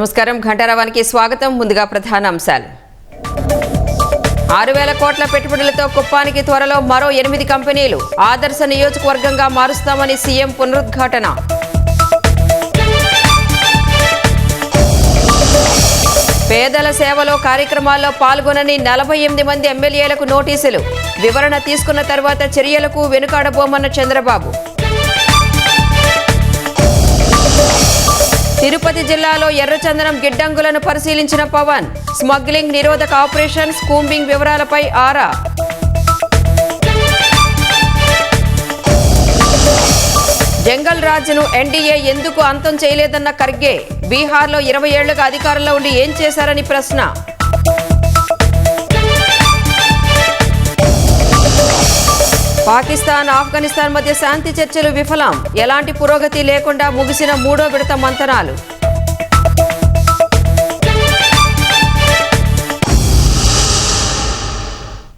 నమస్కారం ఘంటారావానికి స్వాగతం. ముందుగా ప్రధాన అంశాలు. 6,000 కోట్ల పెట్టుబడులతో కుప్పానికి త్వరలో మరో 8 కంపెనీలు. ఆదర్శ నియోజకవర్గంగా మారుస్తామని సీఎం పునరుద్ఘాటన. పేదల సేవలో కార్యక్రమాల్లో పాల్గొనని 48 మంది ఎమ్మెల్యేలకు నోటీసులు. వివరణ తీసుకున్న తర్వాత చర్యలకు వెనుకాడబోమన్న చంద్రబాబు. తిరుపతి జిల్లాలో ఎర్రచందనం గిడ్డంగులను పరిశీలించిన పవన్. స్మగ్లింగ్ నిరోధక ఆపరేషన్, స్కూంబింగ్ వివరాలపై ఆరా. జంగల్ రాజ్ను ఎన్డీఏ ఎందుకు అంతం చేయలేదన్న ఖర్గే. బీహార్లో 20 ఏళ్లుగా అధికారంలో ఉండి ఏం చేశారని ప్రశ్న. పాకిస్తాన్, ఆఫ్ఘనిస్తాన్ మధ్య శాంతి చర్చలు విఫలం. ఎలాంటి పురోగతి లేకుండా ముగిసిన 3వ విడత మంతనాలు.